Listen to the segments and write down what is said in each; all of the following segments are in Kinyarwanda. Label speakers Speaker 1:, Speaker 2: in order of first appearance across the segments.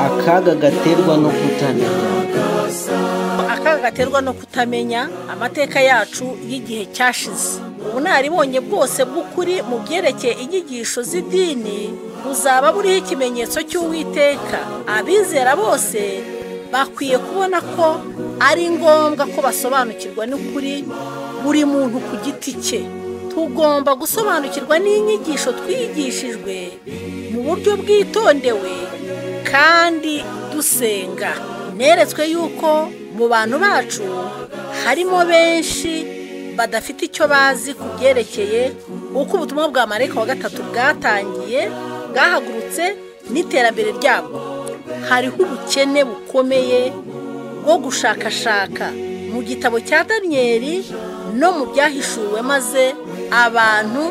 Speaker 1: akaga gaterwa no kutamenya.
Speaker 2: Akaga gaterwa no kutamenya amateka yacu y'igihe cyashize. Ubunararibonye bwose bw'ukuri mu byerekeye inyigisho z'idini buzaba buriho ikimenyetso cy'Uwiteka. Abizera bose bakwiye kubona ko ari ngombwa ko basobanukirwa n'ukuri buri muntu ku giti cye. Tugomba gusobanukirwa n'inyigisho twigishijwe mu buryo bwitondewe kandi dusenga. Neretswe yuko mu bantu bacu harimo benshi badafite icyo bazi ku byerekeye uko ubutumwa bwa marayika wa gatatu bwatangiye, bwahagurutse n'iterambere ryabwo. Hariho ubukene bukomeye bwo gushakashaka mu gitabo cya Daniyeli no mu byahishuwe, maze abantu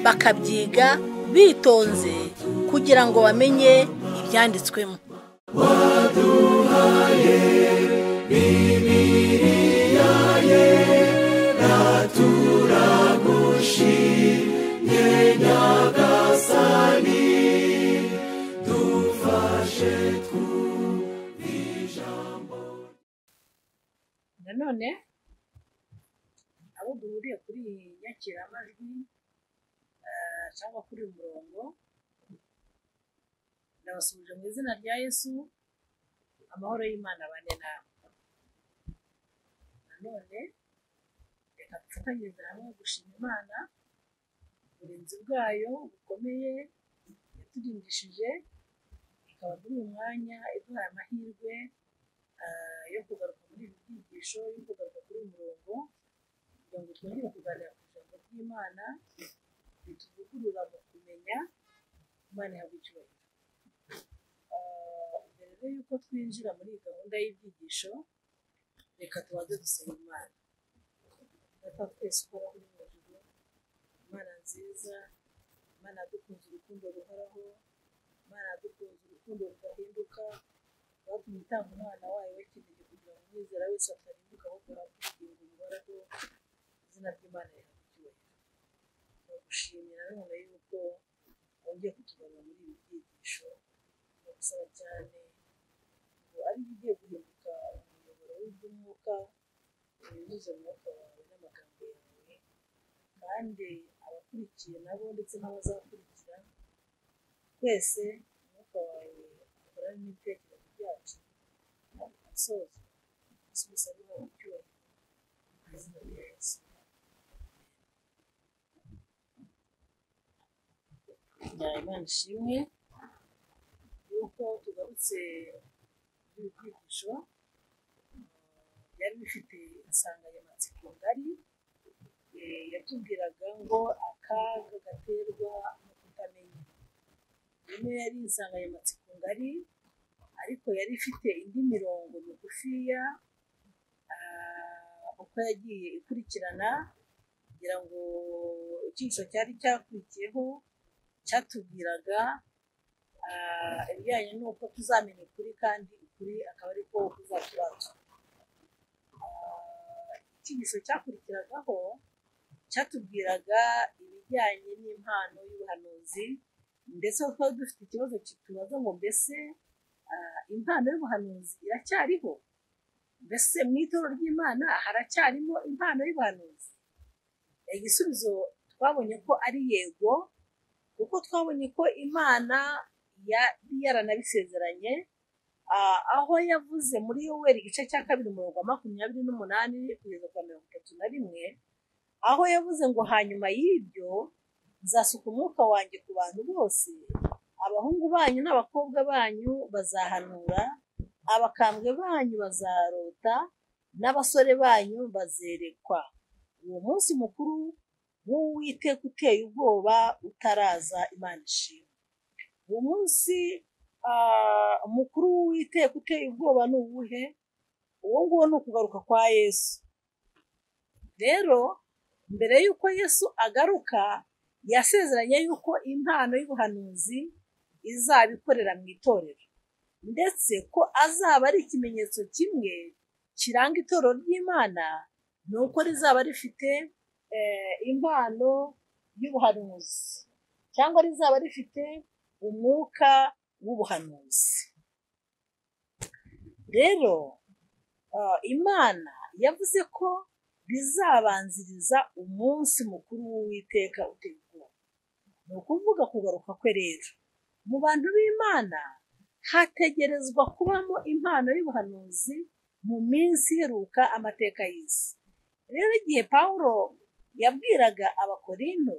Speaker 2: bakabyiga bitonze kugira ngo bamenye ibyanditswemo. Waduhaye Bibiliya yera, turagushimye Nyagasani, dufashe tw'ijambo. Nanone abo duhuriye kuri nyakiramajwi cyangwa kuri umurongo, ndabasubije mu izina rya Yesu, amahoro y'Imana abane nawe. Nanone reka dufatanyirize hamwe gushima Imana uburinzi bwayo bukomeye yaturindishije, ikaba muri uyu mwanya iduhaye amahirwe yo kugaruka muri ibi byigisho, yo kugaruka kuri uyu murongo, kugira ngo twongere kuganira ku ijambo ry'Imana rituvugurura mu kumenya. Imana ihabwe icyubahiro. Mbere y'uko twinjira muri iyi gahunda y'ibyigisho, reka tubanze dusenga Imana. Data twese ukora uri mu ijuru, Imana nziza, Imana yadukunze urukundo ruhoraho, Imana yadukunze urukundo rudahinduka, rwatumye itanga umwana wayo w'ikinege kugira ngo umwizera wese atarimbuka ahubwo ahabwe ubugingo buhoraho. Izina ry'Imana rihabwe icyubahiro. Turagushimira none yuko wongeye kutugarura muri ibi byigisho. Turagusaba cyane ngo ari bigiye guhinduka umuyoboro w'iby'umwuka, binyuze mu mwuka wawe n'amagambo yawe, kandi abakurikiye nabo ndetse n'abazakurikira twese umwuka wawe akorane n'ibitekerezo byacu, asoza asubiza bihawe icyubahiro mu izina rya Yesu. Imana ishimwe yuko tugarutse muri ibi byigisho byari bifite insanganyamatsiko ngari yatubwiraga ngo akaga gaterwa no kutamenya. Imwe yari insanganyamatsiko ngari, ariko yari ifite indi mirongo migufiya uko yagiye ikurikirana, kugira ngo icyiciro cyari cyakurikiyeho cyatubwiraga ibijyanye n'uko tuzamenya ukuri, kandi ukuri akaba ari ko kuzaturangira. Icyigisho cyakurikiragaho cyatubwiraga ibijyanye n'impano y'ubuhanuzi, ndetse twari dufite ikibazo kitubaza ngo mbese impano y'ubuhanuzi iracyariho? Mbese mu itorero ry'Imana haracyarimo impano y'ubuhanuzi? Igisubizo twabonye ko ari yego, kuko twabonye ko Imana yari yaranabisezeranye, aho yavuze muri Yoweri igice cya 2:28 kugeza kwa 31, aho yavuze ngo hanyuma y'ibyo nzasuka umwuka wanjye ku bantu bose, abahungu banyu n'abakobwa banyu bazahanura, abakambwe banyu bazarota, n'abasore banyu bazerekwa. Uwo munsi mukuru w'Uwiteka uteye ubwoba utaraza. Imana ishimwe. Uwo munsi mukuru w'Uwiteka uteye ubwoba ni uwuhe? Uwo nguwo ni ukugaruka kwa Yesu. Rero mbere y'uko Yesu agaruka, yasezeranye yuko impano y'ubuhanuzi izaba ikorera mu itorero, ndetse ko azaba ari ikimenyetso kimwe kiranga itorero ry'Imana, ni uko rizaba rifite impano y'ubuhanuzi, cyangwa rizaba rifite umwuka w'ubuhanuzi. Rero Imana yavuze ko bizabanziriza umunsi mukuru w'Uwiteka uteye ubwoba. Ni ukuvuga kugaruka kwe. Rero mu bantu b'Imana hategerezwa kubamo impano y'ubuhanuzi mu minsi iheruka amateka y'isi. Rero igihe Pawulo yabwiraga Abakorinto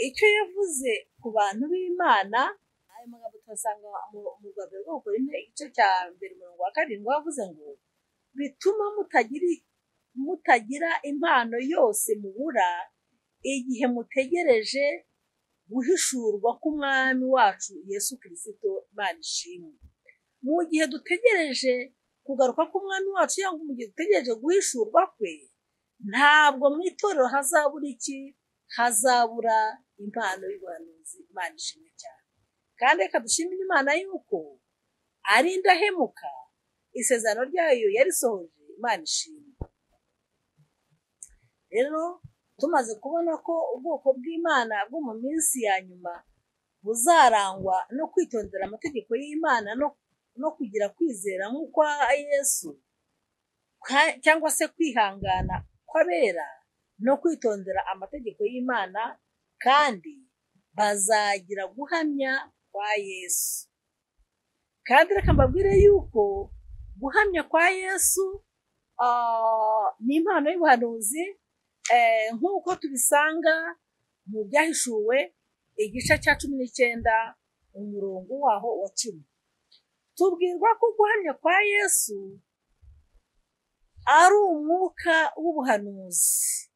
Speaker 2: icyo yavuze ku bantu b'Imana, ayo magambo tuyasanga mu rwandiko rw'Abakorinto igice cya 2:7, wavuze ngo bituma mutagira impano yose mubura igihe mutegereje guhishurwa k'umwami wacu Yesu Kristo. Imana ishimwe. Mu gihe dutegereje kugaruka k'umwami wacu cyangwa mu gihe dutegereje guhishurwa kwe, ntabwo mu itorero hazabura iki? Hazabura impano y'ubuhanuzi. Imana ishimwe cyane. Kandi reka dushimire Imana yuko ari indahemuka, isezerano ryayo yarisohoje. Imana ishimwe. Rero tumaze kubona ko ubwoko bw'Imana bwo mu minsi ya nyuma buzarangwa no kwitondera amategeko y'Imana no kugira kwizera nk'ukwa Yesu, cyangwa se kwihangana kw'abera no kwitondera amategeko y'Imana, kandi bazagira guhamya kwa Yesu. Kandi reka mbabwire yuko guhamya kwa Yesu ni impano y'ubuhanuzi, nk'uko tubisanga mu Byahishuwe igice cya 19 umurongo waho wa 10. Tubwirwa ko guhamya kwa Yesu ari umwuka w'ubuhanuzi.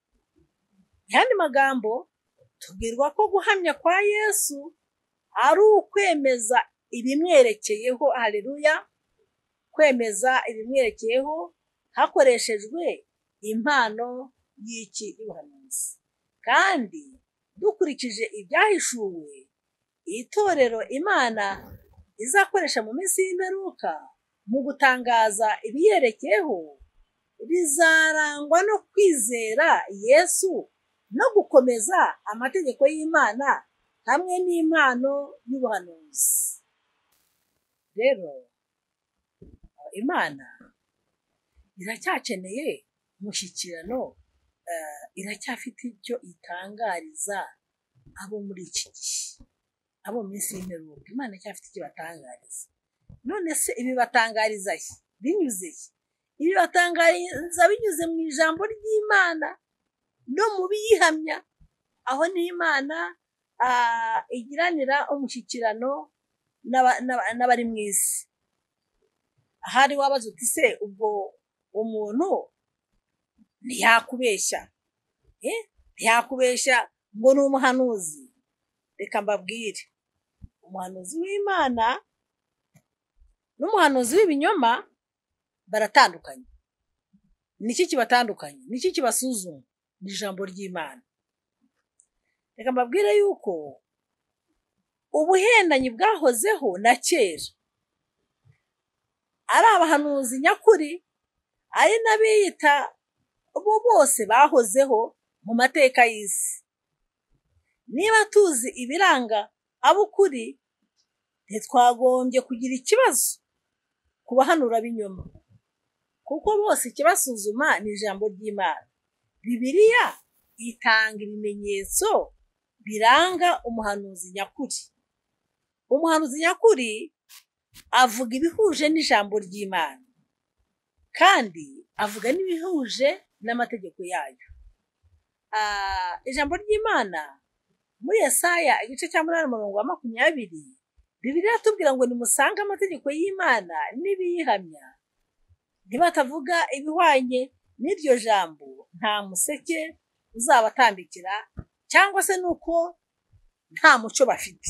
Speaker 2: Yandi magambo, tubwirwa ko guhamya kwa Yesu ari ukwemeza ibimwerekeyeho. Haleluya. Kwemeza ibimwerekeyeho hakoreshejwe impano y'ubuhanuzi. Kandi dukurikije Ibyahishuwe, itorero Imana izakoresha mu minsi y'imperuka mu gutangaza ibiyerekeyeho rizarangwa no kwizera Yesu no gukomeza amategeko y'Imana hamwe n'impano y'ubuhanuzi. Rero Imana iracyakeneye umushyikirano, iracyafite icyo itangariza abo muri iki gihe, abo minsi y'imperuka. Imana icyafite icyo batangariza. None se ibi batangariza binyuze ibi batangariza binyuze mu ijambo ry'Imana no mu biyihamya, aho n'Imana igiranira umushyikirano n'abari mu isi. Ahari wabaza uti se ubwo umuntu ntiyakubeshya ngo ni umuhanuzi? Reka mbabwire, umuhanuzi w'Imana n'umuhanuzi w'ibinyoma baratandukanye. Niki kibatandukanye? Niki kibasuzuma? Ni ijambo ry'Imana. Reka mbabwire yuko ubuhendanyi bwahozeho na kera, ari abahanuzi nyakuri, ari n'abiyita bo bose bahozeho mu mateka y'isi. Niba tuzi ibiranga ab'ukuri, ntitwagombye kugira ikibazo ku bahanura b'inyoma, kuko bose ikibasuzuma ni ijambo ry'Imana. Bibiliya itanga ibimenyetso biranga umuhanuzi nyakuri. Umuhanuzi nyakuri avuga ibihuje n'ijambo ry'Imana, kandi avuga n'ibihuje n'amategeko yayo. Ijambo ry'Imana muri Yesaya igice cya 8:20, Bibiliya tubwira ngo nimusange amategeko y'Imana n'ibiyihamya, ntibatavuga ibihwanye n'iryo jambo nta museke uzabatambikira, cyangwa se nuko nta muco bafite.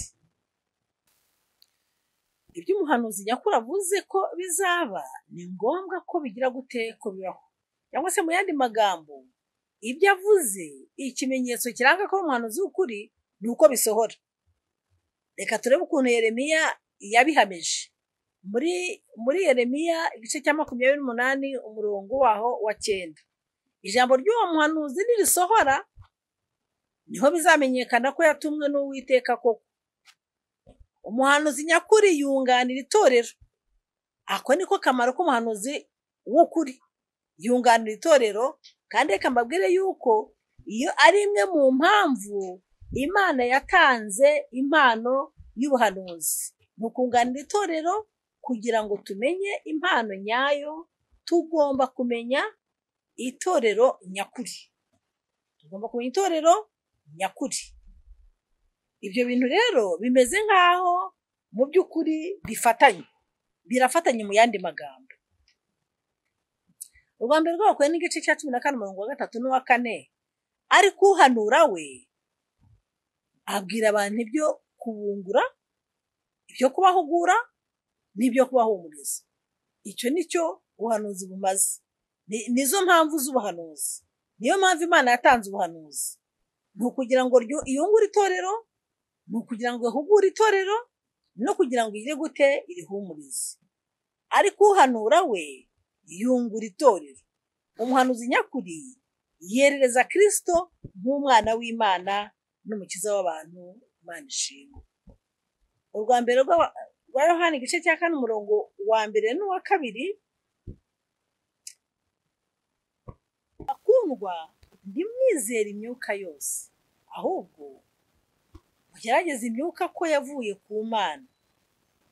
Speaker 2: Ibyo umuhanuzi nyakuri avuze ko bizaba, ni ngombwa ko bigira gute ko bibaho. Cyangwa se mu yandi magambo, ibyo avuze, ikimenyetso kiranga ko umuhanuzi w'ukuri ni uko bisohora. Reka turebe ukuntu Yeremiya yabihamije muri Yeremiya igice cya 28 umurongo waho wa 9. Ijambo ry'uwo muhanuzi nirisohora, niho bizamenyekana ko yatumwe n'Uwiteka koko. umuhanuzi nyakuri yunganira itorero. Ako niko kamaro k'umuhanuzi w'ukuri, yunganira itorero. Kandi reka mbabwire yuko iyo ari imwe mu mpamvu Imana yatanze impano y'ubuhanuzi, ni ukunganira itorero kugira ngo tumenye impano nyayo. Tugomba kumenya itorero nyakuri, tugomba kumenya itorero nyakuri. Ibyo bintu rero bimeze nk'aho mu by'ukuri birafatanye mu yandi magambo. Urwa mbere rwakuye n'igice cya 14 umurongo wa 3 n'uwa 4, ariko uhanura we abwira abantu ibyo kubungura, ibyo kubahugura n'ibyo kubahumuriza. Icyo nicyo ubuhanuzi bumaze, nizo mpamvu z'ubuhanuzi. Niyo mpamvu Imana yatanze ubuhanuzi, ni ukugira ngo iyungure itorero, ni ukugira ngo ihugure itorero, no kugira ngo igire gute irihumurize. Ariko uhanura we yungura itorero. Umuhanuzi nyakuri yerereza Kristo nk'umwana w'Imana n'umukiza w'abantu. Imana ishimwe. Urwa mbere rwa Yohana igice cya 4 umurongo wa 1 n'uwa 2, bakundwa, ntimwizere imyuka yose, ahubwo mugerageze imyuka ko yavuye ku Mana,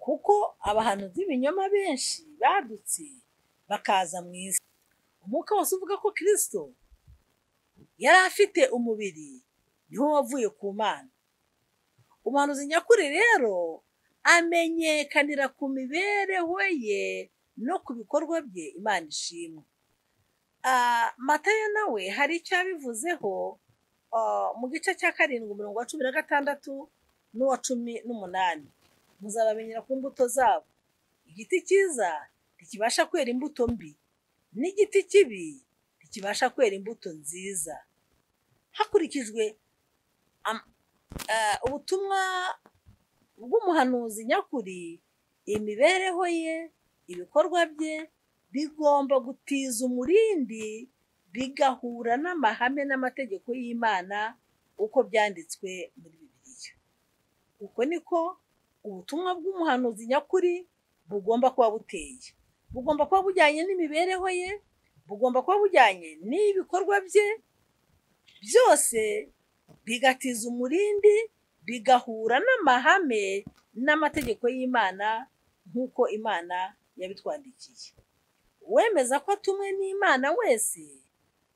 Speaker 2: kuko abahanuzi b'ibinyoma benshi badutse bakaza mu isi. Umwuka wose uvuga ko Kristo yari afite umubiri niho wavuye ku Mana. Umuhanuzi nyakuri rero amenyekanira ku mibereho ye no ku bikorwa bye. Imana ishimwe. Matayo nawe hari icyo yabivuzeho mu gice cya 7 umurongo wa 16 n'uwa 18. Muzabamenyera ku mbuto zabo. Igiti cyiza ntikibasha kwera imbuto mbi, n'igiti kibi ntikibasha kwera imbuto nziza. Hakurikijwe ubutumwa bw'umuhanuzi nyakuri, imibereho ye, ibikorwa bye bigomba gutiza umurindi, bigahura n'amahame n'amategeko y'Imana uko byanditswe muri Bibiliya. Uko niko ubutumwa bw'umuhanuzi nyakuri bugomba kuba buteye. Bugomba kuba bujyanye n'imibereho ye, bugomba kuba bujyanye n'ibikorwa bye, byose bigatiza umurindi, bigahura n'amahame n'amategeko y'Imana nk'uko Imana yabitwandikiye. Uwemeza ko atumwe n'Imana wese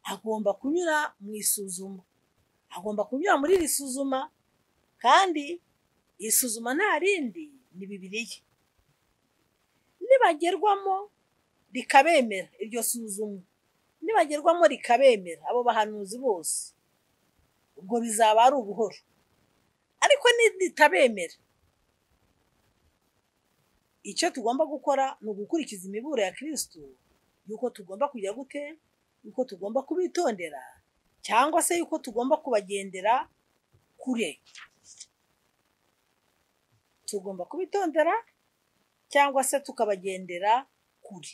Speaker 2: agomba kunyura mu isuzuma, agomba kunyura muri iri suzuma. Kandi isuzuma nta rindi ni Bibiliya. Nibagerwamo rikabemera, iryo suzuma nibagerwamo rikabemera abo bahanuzi bose, ubwo bizaba ari ubuhoro. Ariko niritabemera, icyo tugomba gukora ni ugukurikiza imiburo ya Kristo, yuko tugomba kujya gute, yuko tugomba kubitondera, cyangwa se yuko tugomba kubagendera kure. Tugomba kubitondera cyangwa se tukabagendera kure.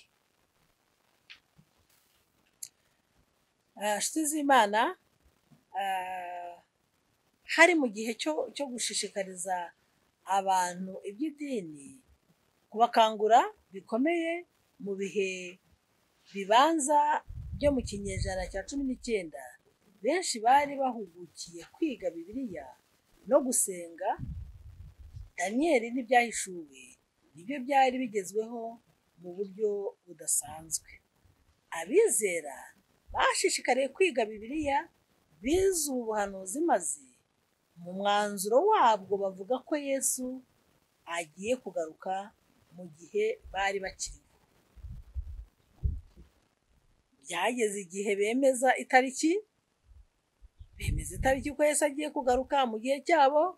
Speaker 2: Nshuti z'Imana, hari mu gihe cyo gushishikariza abantu iby'idini, kubakangura bikomeye mu bihe bibanza byo mu kinyejana cya 19, benshi bari bahugukiye kwiga Bibiliya no gusenga. Daniyeli n'ibyahishuwe nibyo byari bigezweho mu buryo budasanzwe. Abizera bashishikariye kwiga Bibiliya, bize ubuhanuzi, maze mu mwanzuro wabwo bavuga ko Yesu agiye kugaruka mu gihe bari bakiriho. Byageze igihe bemeza itariki ko Yesu agiye kugaruka mu gihe cyabo.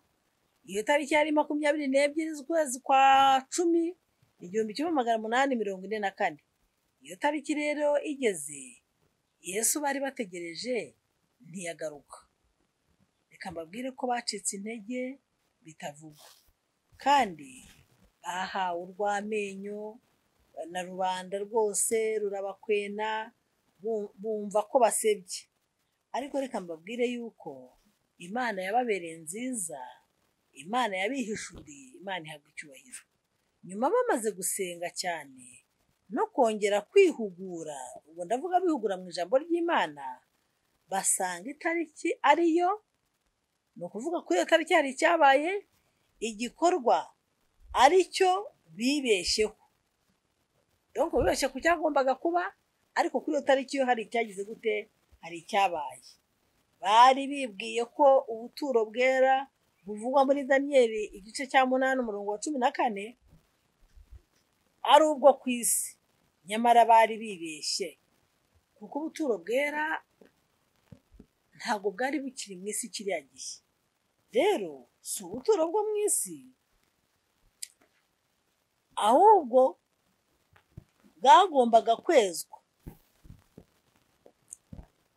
Speaker 2: Iyo tariki yari 22 z'ukwezi kwa 10 1844. Iyo tariki rero igeze, Yesu bari bategereje ntiyagaruka. Reka mbabwire ko bacitse intege bitavugwa, kandi bahawe urw'amenyo na rubanda rwose rurabakwena, bumva ko basebye. Ariko reka mbabwire yuko Imana yababereye nziza, Imana yabihishuriye, Imana ihabwa icyubahiro. Nyuma bamaze gusenga cyane no kongera kwihugura, ubwo ndavuga bihugura mu ijambo ry'Imana, basanga itariki ariyo, ni ukuvuga kuri iyo tariki hari icyabaye, igikorwa aricyo bibeshyeho. Donc bibeshye ku cyagombaga kuba, ariko kuri iyo tariki yo hari icyagize gute, hari icyabaye. Bari bibwiye ko ubuturo bwera buvugwa muri Daniyeli igice cya 8 umurongo wa 14 ari ubwo ku isi, nyamara bari bibeshye, kuko ubuturo bwera ntabwo bwari bukiri mu isi kiriya gihe. Rero si ubuturo bwo mu isi, ahubwo bwagombaga kwezwa.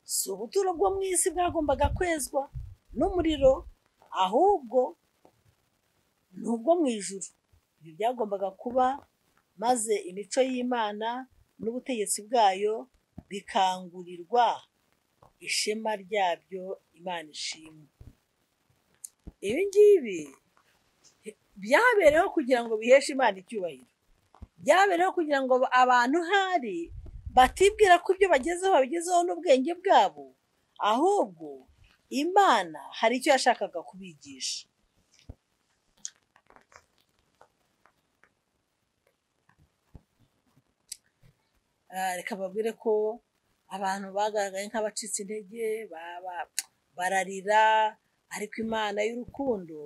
Speaker 2: Si ubuturo bwo mu isi bwagombaga kwezwa n'umuriro, ahubwo ni ubwo mu ijuru. Ibi byagombaga kuba, maze imico y'Imana n'ubutegetsi bwayo bikangurirwa ishema ryabyo. Imana ishimwe. Ibi ngibi byabereyeho kugira ngo biheshe Imana icyubahiro, byabereyeho kugira ngo abantu hari batibwira ko ibyo bagezeho babigezeho n'ubwenge bwabo, ahubwo Imana hari icyo yashakaga kubigisha. Reka babwire ko abantu bagaragaye nk'abacitse intege, bararira, ariko Imana y'urukundo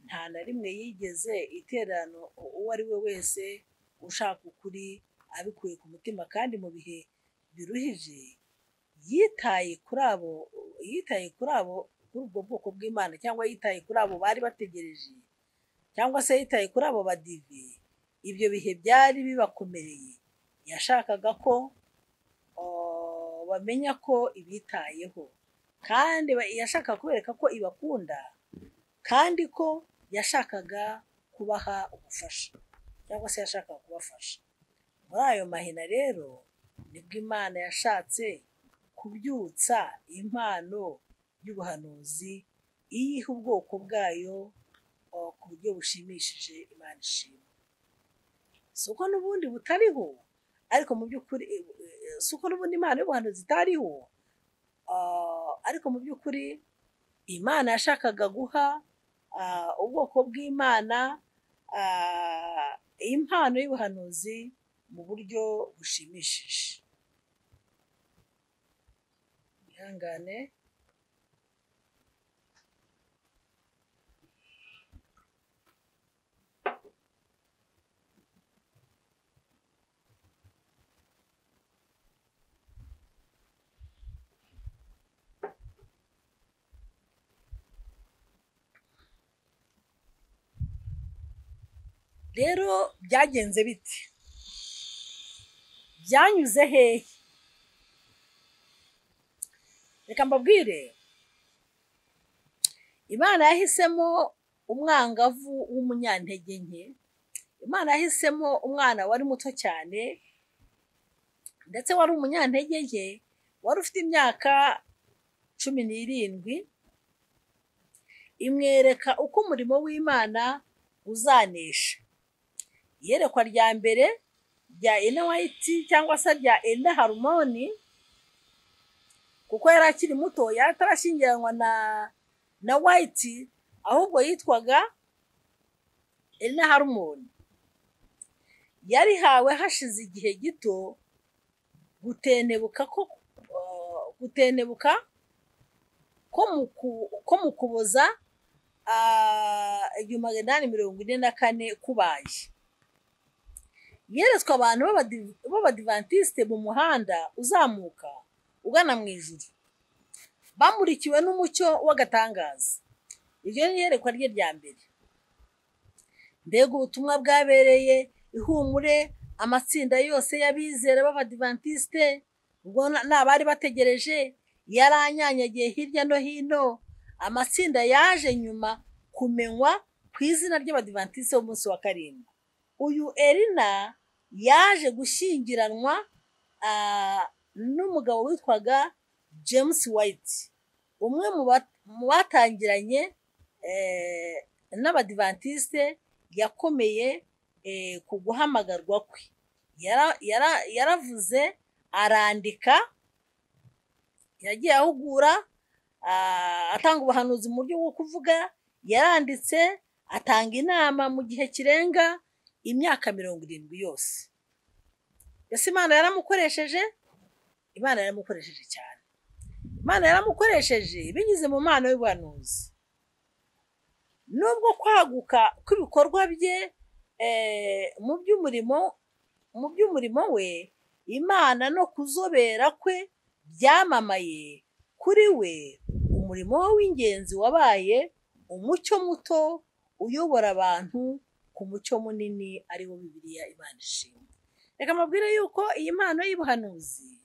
Speaker 2: nta na rimwe yigeze itererana uwo ari we wese ushaka ukuri abikuye ku mutima, kandi mu bihe biruhije yitaye kuri ubwo bwoko bw'Imana, cyangwa yitaye kuri abo bari bategereje, cyangwa se yitaye kuri abo badive. Ibyo bihe byari bibakomereye, yashakaga ko bamenya ko ibitayeho, kandi yashakaga kubereka ko ibakunda, kandi ko yashakaga kubaha ubufasha, cyangwa se yashakaga kubafasha. Muri ayo mahina rero nibwo Imana yashatse kubyutsa impano y'ubuhanuzi, iyiha ubwoko bwayo ku buryo bushimishije. Imana ishimwe. Si uko n'ubundi butariho, ariko mu by'ukuri si uko n'ubundi impano y'ubuhanuzi itariho, ariko mu by'ukuri Imana yashakaga guha ubwoko bw'Imana impano y'ubuhanuzi mu buryo bushimishije. Ihangane. Rero byagenze bite? Byanyuze hehe? Reka mbabwire, Imana yahisemo umwangavu w'umunyantege nke. Imana yahisemo umwana wari muto cyane, ndetse wari umunyantege nke, wari ufite imyaka 17, imwereka uko umurimo w'Imana uzanesha. Iyerekwa rya mbere rya Ellen White, cyangwa se rya Ellen Harmon, kuko yari akiri muto, yari atarashyingiranwa na White, ahubwo yitwaga Ellen Harmon. Yarihawe hashize igihe gito gutenebuka ko mu Kuboza 1844 kubaye. Yeretswe abantu b'Abadivantisite mu muhanda uzamuka ugana mu ijuru, bamurikiwe n'umucyo w'agatangaza. Iryo ni iyerekwa rye rya mbere. Mbega ubutumwa bwabereye ihumure amatsinda yose y'abizera b'Abadivantisite, ubwo n'abari bategereje, yaranyanyagiye hirya no hino. Amatsinda yaje nyuma kumenywa ku izina ry'Abadivantisite b'umunsi wa karindwi. Uyu Elina yaje gushyingiranwa n'umugabo witwaga James White, umwe mu batangiranye n'abadivantisite yakomeye ku guhamagarwa kwe. Yaravuze, arandika, yagiye ahugura, atanga ubuhanuzi mu buryo bwo kuvuga, yaranditse, atanga inama mu gihe kirenga imyaka 70 yose. Ese Imana yaramukoresheje? Imana yaramukoresheje cyane. Imana yaramukoresheje binyuze mu mpano y'ubuhanuzi. Nubwo kwaguka kw'ibikorwa bye mu by'umurimo we, Imana no kuzobera kwe byamamaye kuri we. Umurimo we w'ingenzi wabaye umucyo muto uyobora abantu ku mucyo munini ari wo Bibiliya. Imana ishimwe. Reka mabwire yuko iyi mpano y'ubuhanuzi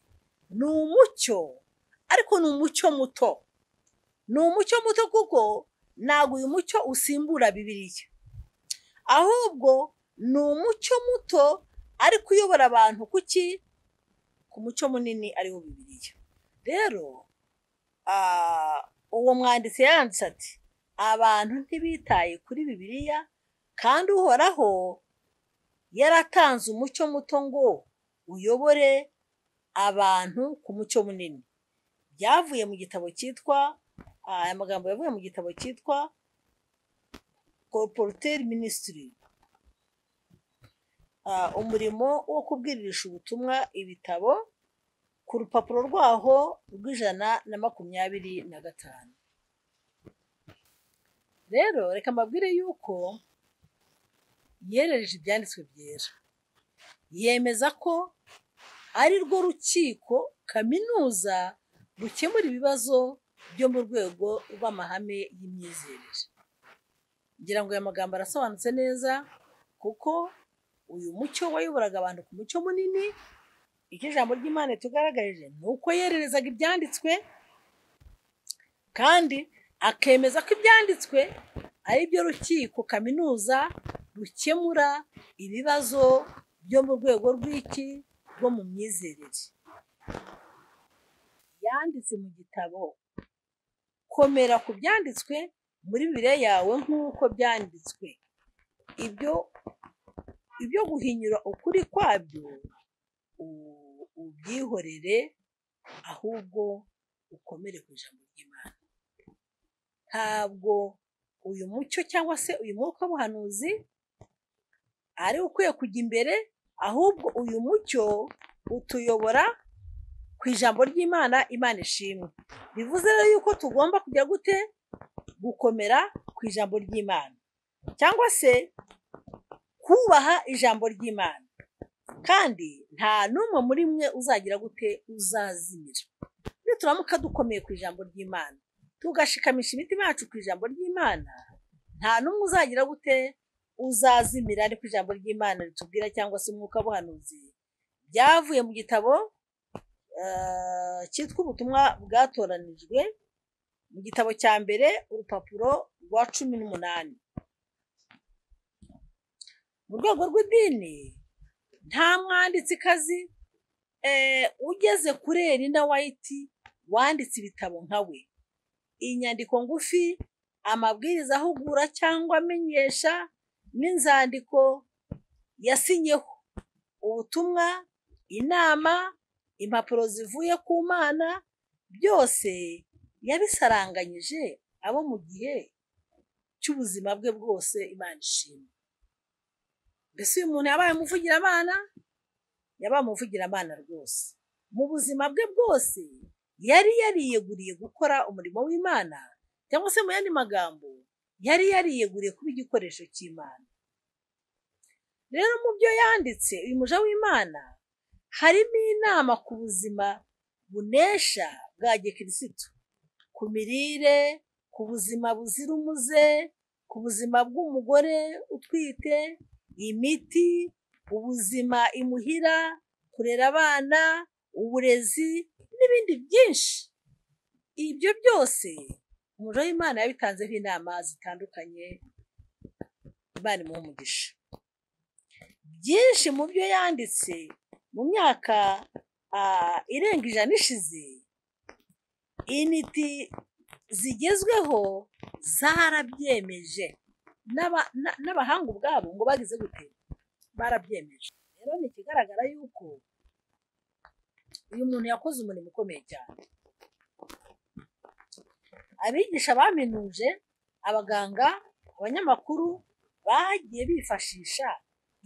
Speaker 2: ni umucyo, ariko ni umucyo muto. Ni umucyo muto kuko ntabwo uyu mucyo usimbura Bibiliya, ahubwo ni umucyo muto ariko uyobora abantu kuki? Ku mucyo munini ari wo Bibiliya. Rero uwo mwanditsi yanditse ati, abantu ntibitaye kuri Bibiliya, kandi Uhoraho yaratanze umucyo muto ngo uyobore abantu ku mucyo munini. Byavuye mu gitabo cyitwa, aya magambo yavuye mu gitabo cyitwa Corporate Ministry, umurimo wo kubwiririsha ubutumwa, ibitabo, ku rupapuro rwaho rw'125. Rero reka mbabwire yuko yerereje ibyanditswe byera, yemeza ko ari rwo rukiko kaminuza rukemura ibibazo byo mu rwego rw'amahame y'imyizerere. Ngira ngo aya magambo arasobanutse neza, kuko uyu mucyo wayoboraga abantu ku mucyo munini. Icyo ijambo ry'Imana tugaragarije ni uko yererezaga ibyanditswe, kandi akemeza ko ibyanditswe ari byo rukiko kaminuza rukemura ibibazo byo mu rwego rw'iki? Rwo mu myizerere. Yanditse mu gitabo Komera ku byanditswe muri Bibiliya yawe nk'uko byanditswe. Ibyo guhinyura ukuri kwabyo ubyihorere, ahubwo ukomere ku ijambo ry'Imana. Ntabwo uyu mucyo cyangwa se uyu mwuka w'ubuhanuzi ari ukwiye kujya imbere, ahubwo uyu mucyo utuyobora ku ijambo ry'Imana. Imana ishimwe. Bivuze rero yuko tugomba kujya gute? Gukomera ku ijambo ry'Imana, cyangwa se kubaha ijambo ry'Imana. Kandi nta n'umwe muri mwe uzagira gute? Uzazimira. Nituramuka dukomeye ku ijambo ry'Imana, tugashikamisha imitima yacu ku ijambo ry'Imana, nta n'umwe uzagira gute? Uzazimira. Ariko ijambo ry'Imana ritubwira, cyangwa se umwuka w'ubuhanuzi byavuye mu gitabo cyitwa Ubutumwa Bwatoranijwe, mu gitabo cya mbere, urupapuro rwa 18. Mu rwego rw'idini, nta mwanditsikazi ugeze kuri Ellen White wanditse ibitabo nka we. Inyandiko ngufi, amabwiriza ahugura cyangwa amenyesha, n'inzandiko yasinyeho, ubutumwa, inama, impapuro zivuye ku Mana, byose yabisaranganyije abo mu gihe cy'ubuzima bwe bwose. Imana ishimwe. Mbese uyu muntu yabaye umuvugiramana? Yabaye umuvugiramana rwose. Mu buzima bwe bwose yari yariyeguriye gukora umurimo w'Imana, cyangwa se mu yandi magambo yari yariyeguriye kuba igikoresho cy'Imana. Rero mu byo yanditse uyu muja w'Imana harimo inama ku buzima bunesha bwa gikirisitu, ku mirire, ku buzima buzira umuze, ku buzima bw'umugore utwite, imiti, ubuzima imuhira, kurera abana, uburezi n'ibindi byinshi. Ibyo byose umuja w'Imana yabitanzeho inama zitandukanye. Imana imuhe umugisha. Byinshi mu byo yanditse mu myaka irenga 100 ishize, intiti zigezweho zarabyemeje. n'abahanga ubwabo ngo bagize gute barabyemeje. Rero ni ikigaragara yuko uyu muntu yakoze umurimo ukomeye cyane. Abigisha baminuje, abaganga, abanyamakuru bagiye bifashisha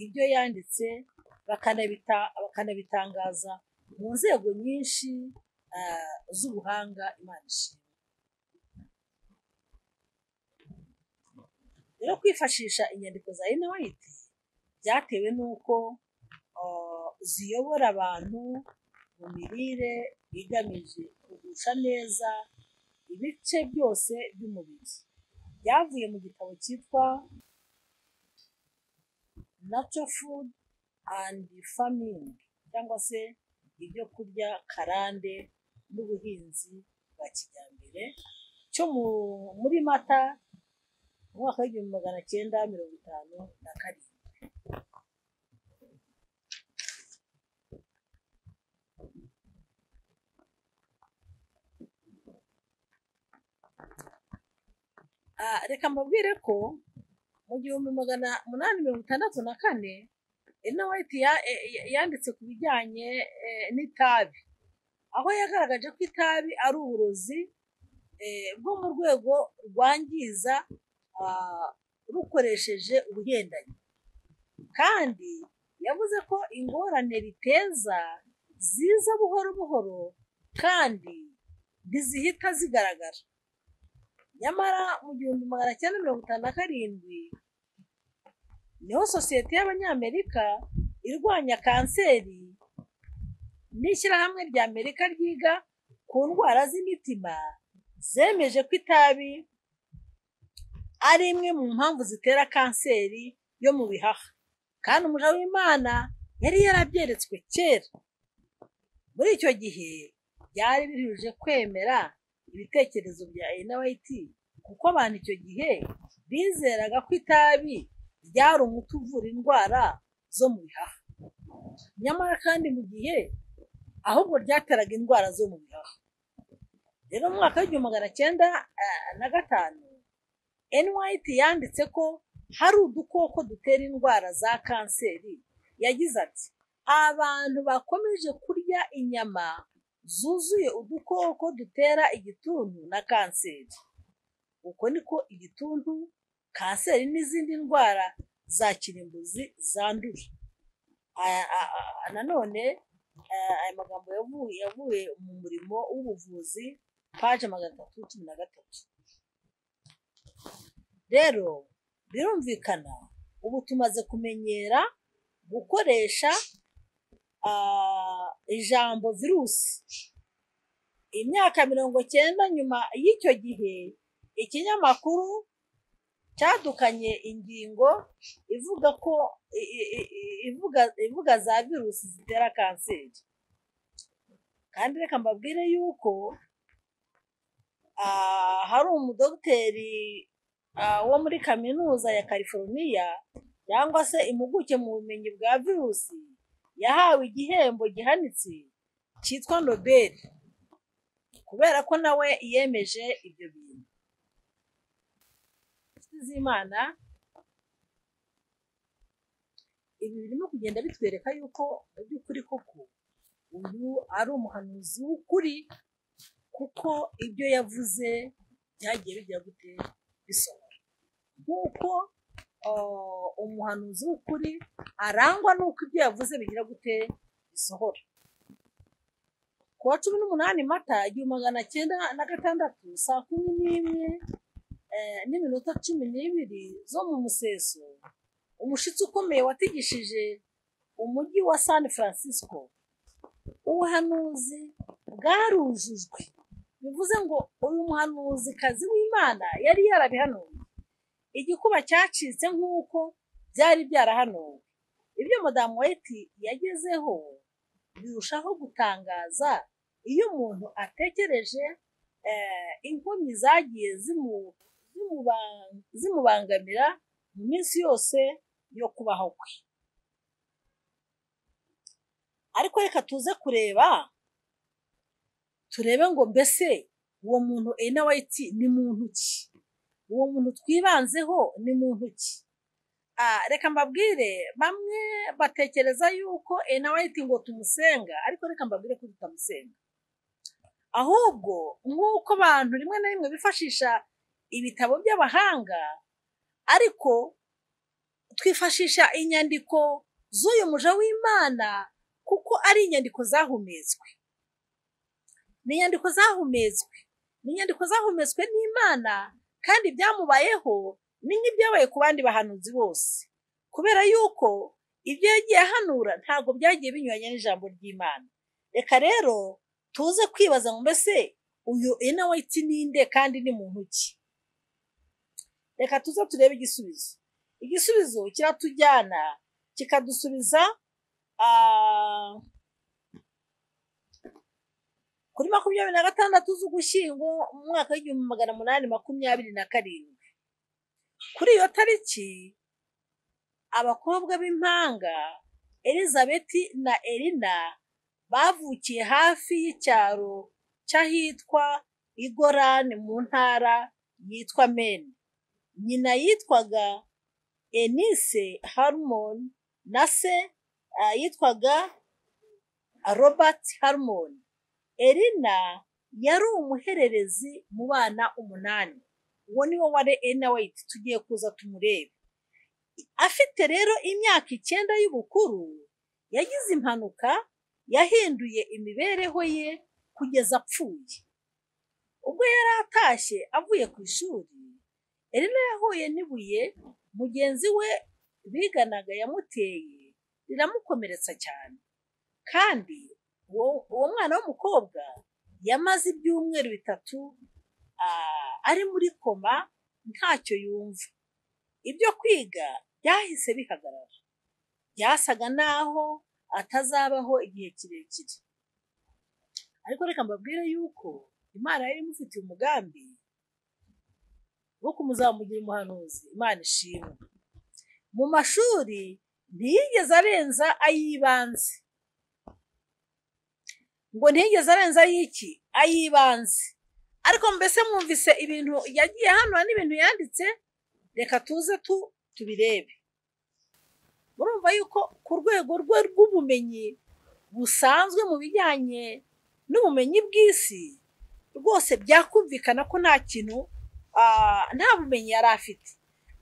Speaker 2: ibyo yanditse bakanabitangaza mu nzego nyinshi z'ubuhanga. Imana ishimwe. Rero kwifashisha inyandiko za Ellen White byatewe n'uko ziyobora abantu mu mirire igamije kugusha neza ibice byose by'umubiri. Byavuye mu gitabo cyitwa Natural Food and Farming, cyangwa se ibyo kurya karande n'ubuhinzi bwa kijyambere, cyo muri Mata mu mwaka w'1957. Reka mbabwire ko mu 1864 Ellen White yanditse ku bijyanye n'itabi, aho yagaragaje ko itabi ari uburozi bwo mu rwego rwangiza rukoresheje ubuhendanyi, kandi yavuze ko ingorane riteza ziza buhoro buhoro kandi ntizihita zigaragara. Nyamara mu 1957 niho sosiyete y'Abanyamerika irwanya kanseri n'ishyirahamwe ry'Amerika ryiga ku ndwara z'imitima zemeje ko itabi ari imwe mu mpamvu zitera kanseri yo mu bihaha, kandi umuja w'Imana yari yarabyeretswe kera. Muri icyo gihe byari biruhije kwemera ibitekerezo bya Ellen White, kuko abantu icyo gihe bizeraga ko itabi ryari umuti uvura indwara zo mu bihaha, nyamara kandi mu gihe ahubwo ryateraga indwara zo mu bihaha. Rero mu mwaka w'1905 Ellen White yanditse ko hari udukoko dutera indwara za kanseri. Yagize ati, abantu bakomeje kurya inyama zuzuye udukoko dutera igituntu na kanseri. Uko niko igituntu, kanseri n'izindi ndwara za kirimbuzi zandura. Nanone aya magambo yavuye mu murimo w'ubuvuzi, paje 313. Rero birumvikana ubu tumaze kumenyera gukoresha ijambo virusi. Imyaka 90 nyuma y'icyo gihe, ikinyamakuru cyadukanye ingingo ivuga za virusi zitera kanseri. Kandi reka mbabwire yuko hari umudogiteri wo muri kaminuza ya California, cyangwa se impuguke mu bumenyi bwa virusi, yahawe igihembo gihanitse cyitwa Nobel, kubera ko nawe yemeje ibyo bintu. Z'Imana, ibi birimo kugenda bitwereka yuko mu by'ukuri koko uyu ari umuhanuzi w'ukuri, kuko ibyo yavuze byagiye bigira gute bisohora. Nk'uko umuhanuzi w'ukuri arangwa n'uko ibyo yavuze bigira gute bisohora. Ku wa 18 Mata 1906 saa 11:12 zo mu museso, umushitsi ukomeye watigishije umujyi wa San Francisco, ubuhanuzi bwarujujwe. Bivuze ngo uyu muhanuzikazi w'Imana yari yarabihanuye. Igikuba cyacitse nk'uko byari byarahanuwe. Ibyo Madamu White yagezeho birushaho gutangaza iyo umuntu atekereje inkomyi zagiye zimubangamira mu minsi yose yo kubaho kwe. Ariko reka tuze turebe ngo mbese uwo muntu Ellen White ni muntu ki? uwo muntu twibanzeho ni muntu ki? Reka mbabwire, bamwe batekereza yuko Ellen White ngo tumusenga, ariko reka mbabwire ko tutamusenga, ahubwo nk'uko abantu rimwe na rimwe bifashisha ibitabo by'abahanga, ariko twifashisha inyandiko z'uyu muja w'Imana kuko ari inyandiko zahumetswe, ni inyandiko zahumetswe n'Imana, kandi ibyamubayeho ni nk'ibyabaye ku bandi bahanuzi bose, kubera yuko ibyo yagiye ahanura ntabwo byagiye binyuranye n'ijambo ry'Imana. Reka rero tuze kwibaza ngo mbese uyu Ellen White ninde kandi ni muntu ki? Reka tuze turebe igisubizo kiratujyana kikadusubiza kuri 26 z'Ugushyingo mu mwaka w'1827. Kuri iyo tariki abakobwa b'impanga Elizabeth na Elina bavukiye hafi y'icyaro cy'ahitwa Igorane mu ntara yitwa Maine. Nyina yitwaga Eunice Harmon na se yitwaga Robert Harmon. Elina yari umuhererezi mu bana 8. Uwo ni wo wari Ellen White tugiye kuza tumurebe. Afite rero imyaka 9 y'ubukuru yagize impanuka yahinduye imibereho ye kugeza apfuye. Ubwo yari atashye avuye ku ishuri, Elina yahuye n'ibuye mugenzi we biganaga yamuteye, riramukomeretsa cyane, kandi uwo mwana w'umukobwa yamaze ibyumweru 3 ari muri koma ntacyo yumva. Ibyo kwiga byahise bihagarara, byasaga naho atazabaho igihe kirekire. Ariko reka mbabwire yuko Imana yari imufitiye umugambi wo kumuzamugira umuhanuzi. Imana ishimwe. Mu mashuri ntiyigeze arenza ay'ibanze. Ngo ntiyigeze arenza y'iki? Ay'ibanze. Ariko mbese mwumvise ibintu yagiye hano n'ibintu yanditse? Reka tuze tubirebe. Murumva yuko ku rwego rwe rw'ubumenyi busanzwe mu bijyanye n'ubumenyi bw'isi, rwose byakumvikana ko nta bumenyi yari afite.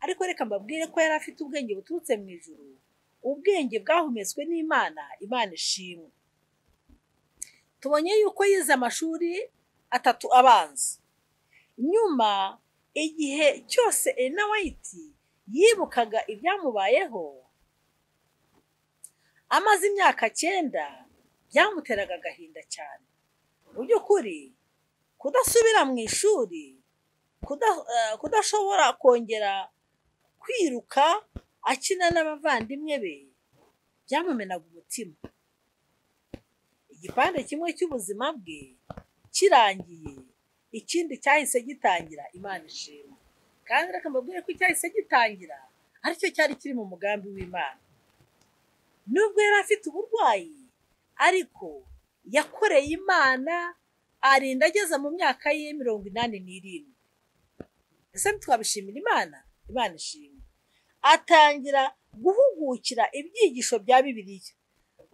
Speaker 2: Ariko reka mbabwire ko yari afite ubwenge buturutse mu ijuru, ubwenge bwahumetswe n'Imana. Imana ishimwe. Tubonye yuko yize amashuri 3 abanza. Nyuma igihe cyose Ellen White yibukaga ibyamubayeho, amaze imyaka 9, byamuteraga agahinda cyane. Mu by'ukuri kudasubira mu ishuri, kudashobora kongera kwiruka akina n'abavandimwe be, byamumenaga umutima. Igipande kimwe cy'ubuzima bwe kirangiye, ikindi cyahise gitangira. Imana ishimwe. Kandi reka mbabwire ko cyahise gitangira aricyo cyari kiri mu mugambi w'Imana. Nubwo yari afite uburwayi, ariko yakoreye Imana arinda ageza mu myaka ye 87. Ese twabishimira Imana? Imana ishimwe. Atangira guhugukira ibyigisho bya Bibiliya.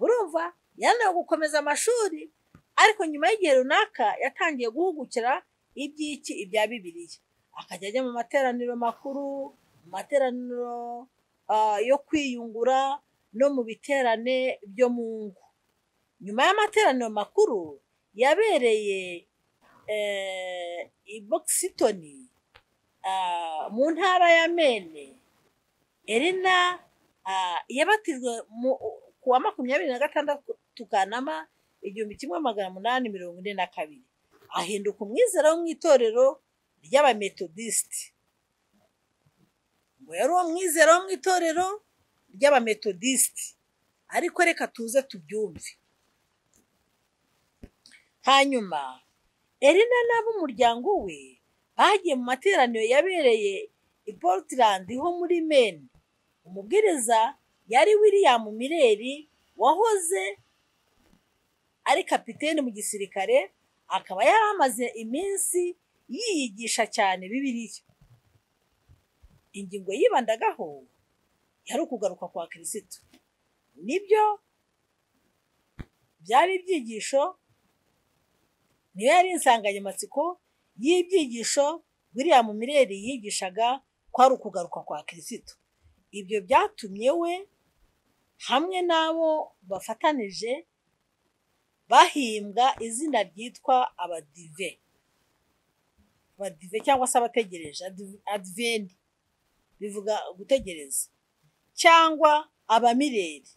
Speaker 2: Urumva yananiwe gukomeza amashuri, ariko nyuma y'igihe runaka yatangiye guhugukira ibya Bibiliya. Akajya ajya mu materaniro makuru, mu materaniro yo kwiyungura no mu biterane byo mu ngo. Nyuma y'amateraniro makuru yabereye i Boxington mu ntara ya Maine, Elina yabatijwe ku wa 26 Kanama 1842. Ahinduka umwizera wo mu itorero ry'Abametodisiti. Ngo yari umwizera wo mu itorero ry'Abametodisiti. Ariko reka tuze tubyumve. Hanyuma Elina n'ab'umuryango we bagiye mu materaniro yabereye i Portland ho muri Maine. Umubwiriza yari William Miller, wahoze ari kapiteni mu gisirikare, akaba yari amaze iminsi yiyigisha cyane Bibiliya. ingingo yibandagaho yari ukugaruka kwa Kristo. Nibyo byari ibyigisho, niyo yari insanganyamatsiko y'ibyigisho William Miller yigishaga, ko ari ukugaruka kwa Kristo. Ibyo byatumye we hamwe n'abo bafatanije bahimbwa izina ryitwa abadive cyangwa se abategereje, advendi bivuga gutegereza, cyangwa abamireri.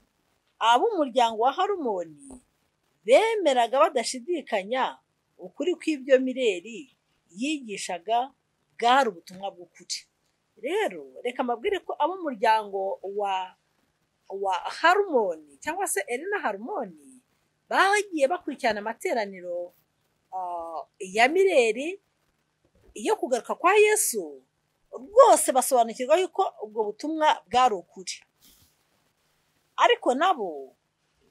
Speaker 2: Ab'umuryango wa Harumoni bemeraga badashidikanya ukuri kw'ibyo Mireri yigishaga bwari ubutumwa bw'ukuri. Rero reka mbabwire ko ab'umuryango wa Harumoni cyangwa se Elena Harumoni bagiye bakurikirana amateraniro ya Mireri yo kugaruka kwa Yesu, rwose basobanukirwa yuko ubwo butumwa bwari ukuri. Ariko nabo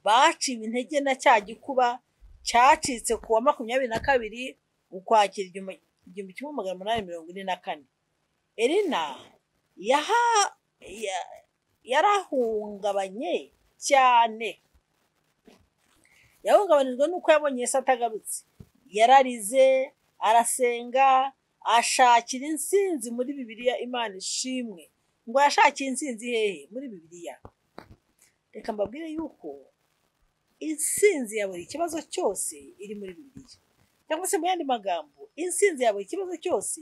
Speaker 2: baciwe intege na cya gikuba cyacitse ku wa 22 Ukwakira 1844. Elena yarahungabanye cyane, yahungabanijwe nuko yabonye Yesu atagarutse. Yararize, arasenga, ashakira insinzi muri Bibiliya. Imana ishimwe ngo yashakiye insinzi hehe? Muri Bibiliya. Reka mbabwire yuko insinzi ya buri kibazo cyose iri muri Bibiliya, cyangwa se mu yandi magambo, insinzi ya buri kibazo cyose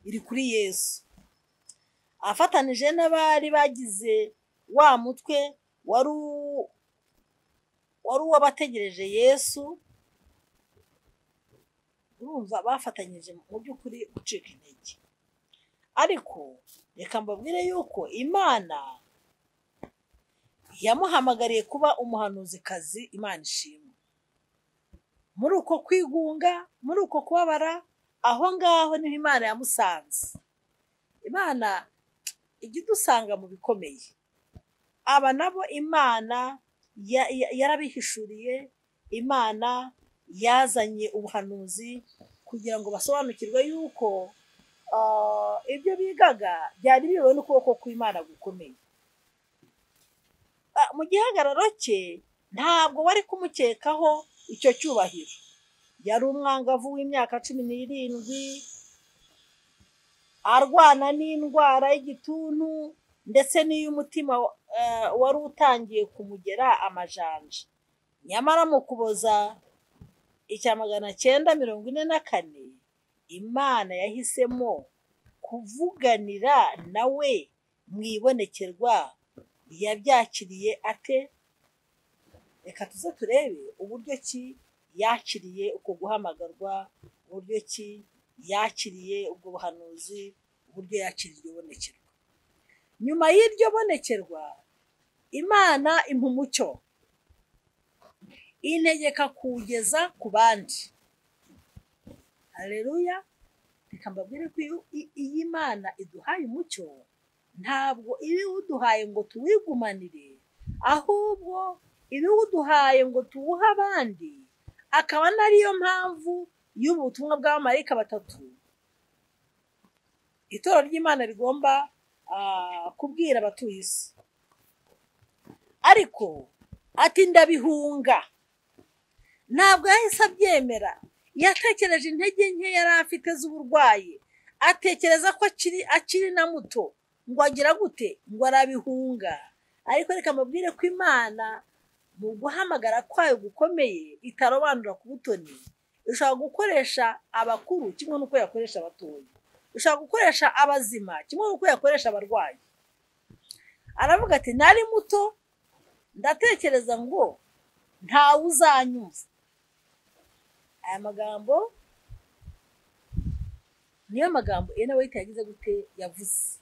Speaker 2: iri kuri Yesu. Afatanije n'abari bagize wa mutwe wari uwabategereje Yesu, urumva bafatanyije mu by'ukuri gucika intege. Ariko reka mbabwire yuko Imana yamuhamagariye kuba umuhanuzikazi. Imana ishimwe. Muri uko kwigunga, muri uko kubabara, aho ngaho niho Imana yamusanze. Imana ijya idusanga mu bikomeye. Aba nabo Imana yarabihishuriye. Imana yazanye ubuhanuzi kugira ngo basobanukirwe yuko ibyo bigaga byari biyobowe n'ukuboko kw'Imana gukomeye. Mu gihagararo cye ntabwo wari kumukekaho icyo cyubahiro. Yari umwangavu w'imyaka 17, arwana n'indwara y'igituntu ndetse n'iy'umutima wari utangiye kumugera amajanja. Nyamara mu Kuboza 1944 Imana yahisemo kuvuganira nawe mu ibonekerwa. Yabyakiriye ate? Reka tuze turebe uburyo ki yakiriye uko guhamagarwa, uburyo ki yakiriye ubwo buhanuzi, uburyo yakiriye ibonekerwa. Nyuma y'iryo bonekerwa, Imana impa umucyo, integeka kuwugeza ku bandi. Haleluya. Reka mbabwire ko iyi Imana iduhaye umucyo, ntabwo ibiwuduhaye ngo tuwigumanire, ahubwo ibiwuduhaye ngo tuwuhe abandi. Akaba nariyo mpamvu y'ubutumwa bw'abamarayika batatu itorero ry'Imana rigomba kubwira abatuye isi. Ariko ati ndabihunga. Ntabwo yahise abyemera. Yatekereje intege nke yari afite z'uburwayi, atekereza ko akiri na muto, ngo agira gute? Ngo arabihunga. Ariko reka mbabwire ko Imana mu guhamagara kwayo gukomeye itarobanura ku butoni. Ishobora gukoresha abakuru kimwe n'uko yakoresha abatoya. Ishobora gukoresha abazima kimwe n'uko yakoresha abarwayi. Aravuga ati nari muto, ndatekereza ngo ntawe uzanyumva. Aya magambo niyo magambo Ellen White yagize gute? Yavuze.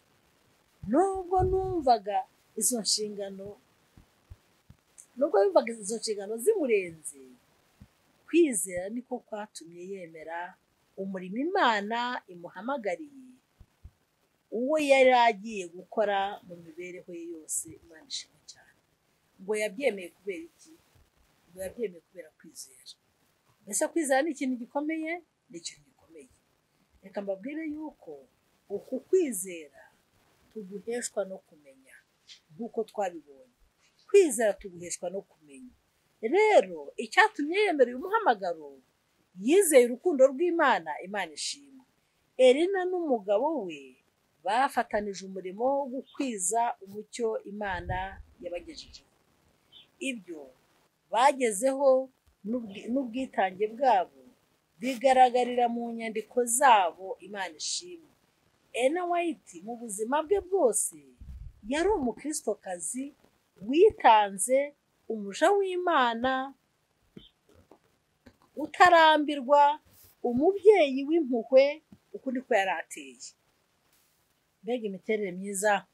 Speaker 2: Nubwo numvaga izo nshingano zimurenze, kwizera niko kwatumye yemera umurimo Imana imuhamagariye, uwo yari agiye gukora mu mibereho ye yose. Imana ishimwe cyane. Ngo yabyemeye kubera iki? Ngo yabyemeye kubera kwizera. Mbese kwizera ni ikintu gikomeye? Ni ikintu gikomeye. Reka mbabwire yuko uku kwizera tuguheshwa no kumenya nk'uko twabibonye. Kwizera tuguheshwa no kumenya. Rero icyatumye yemera uyu muhamagaro, yizeye urukundo rw'Imana, Imana ishimwe. Elina n'umugabo we bafatanije umurimo wo gukwiza umucyo Imana yabagejejeho. Ibyo bagezeho n'ubwitange bwabo bigaragarira mu nyandiko zabo, Imana ishimwe. Ellen White mu buzima bwe bwose yari umukristokazi witanze, umuja w'Imana, utarambirwa, umubyeyi w'impuhwe. Uku niko yari ateye. Mbega imiterere myiza!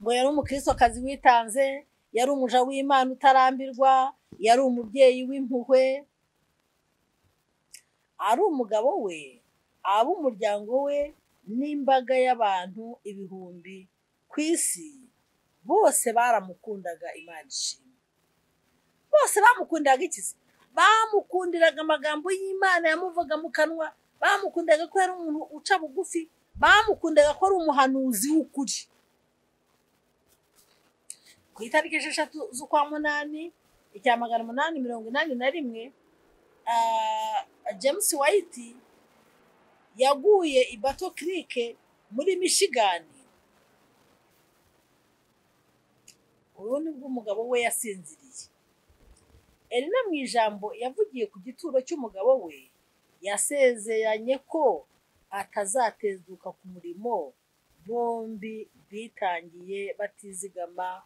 Speaker 2: Ngo yari umukristokazi witanze, yari umuja w'Imana utarambirwa, yari umubyeyi w'impuhwe. Ari umugabo we, ab'umuryango we n'imbaga y'abantu ibihumbi ku isi bose baramukundaga, Imana ishimwe. Bose bamukundiraga iki se? Bamukundiraga amagambo y'Imana yamuvaga mu kanwa, bamukundaga ko yari umuntu uca bugufi, bamukundaga ko ari umuhanuzi w'ukuri. Ku itariki 6 z'ukwa munani 1881, James White yaguye i Battle Creek muri Michigan. Ubu nibwo umugabo we yasinziriye. Elina mu ijambo yavugiye ku gituro cy'umugabo we yasezeranye ko atazatezuka ku murimo bombi bitangiye batizigama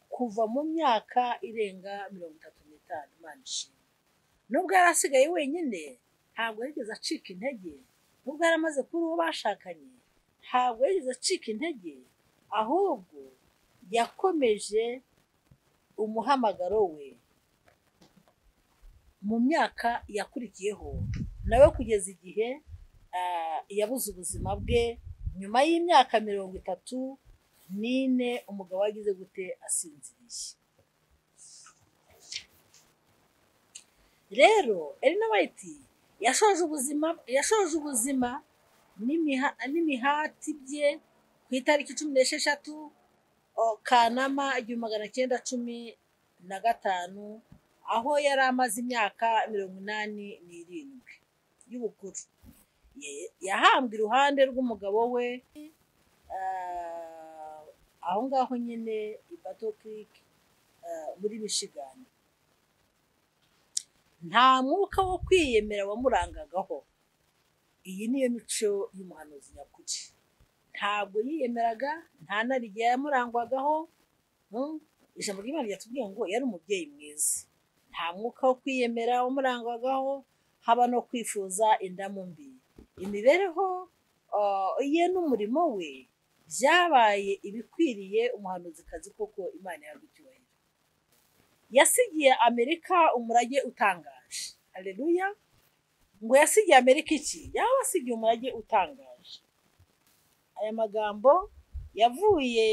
Speaker 2: kuva mu myaka irenga 35. Imana ishimwe. Nubwo yari asigaye wenyine, ntabwo yigeze acika intege. Nubwo yari amaze kuri uwo bashakanye, ntabwo yigeze acika intege, ahubwo yakomeje umuhamagaro we mu myaka yakurikiyeho, nawe kugeza igihe yabuze ubuzima bwe nyuma y'imyaka 34 umugabo wagize gute asinziriye. Rero Ellen White yashoje ubuzima n'imihati bye ku itariki 16 Kanama 1915, aho yari amaze imyaka 87 y'ubukuru. Yahambwe iruhande rw'umugabo we aho ngaho nyine i Battle Creek muri Michigan. Nta mwuka wo kwiyemera wamurangagaho. Iyi niyo mico y'umuhanuzi nyakuri. Ntabwo yiyemeraga, nta narige yamurangwagaho. Ijambo ry'Imana ryatubwiye ngo yari umubyeyi mwiza. Nta mwuka wo kwiyemera wamurangwagaho, haba no kwifuza indamu mbi. Imibereho ye n'umurimo we byabaye ibikwiriye umuhanuzikazi koko Imana yabicyubahiro. Yasigiye Amerika umurage utangaje. Haleluya! Ngo yasigiye Amerika iki? Yabasigiye umurage utangaje. Aya magambo yavuye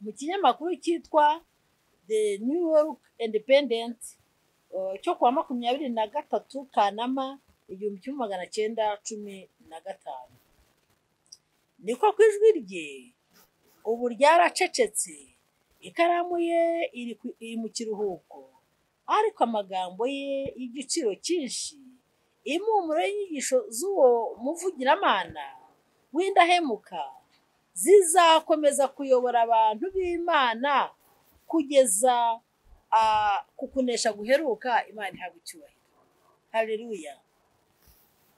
Speaker 2: mu kinyamakuru cyitwa The New York Independent cyo kuwa 23 Kanama 1915. Niko ku ijwi rye ubu ryaracecetse, ikaramu ye iri mu kiruhuko, ariko amagambo ye y'igiciro cyinshi, impumuro y'inyigisho z'uwo muvugiramana w'indahemuka zizakomeza kuyobora abantu b'Imana kugeza ku kunesha guheruka. Imana ihabwe icyubahiro. Haleluya!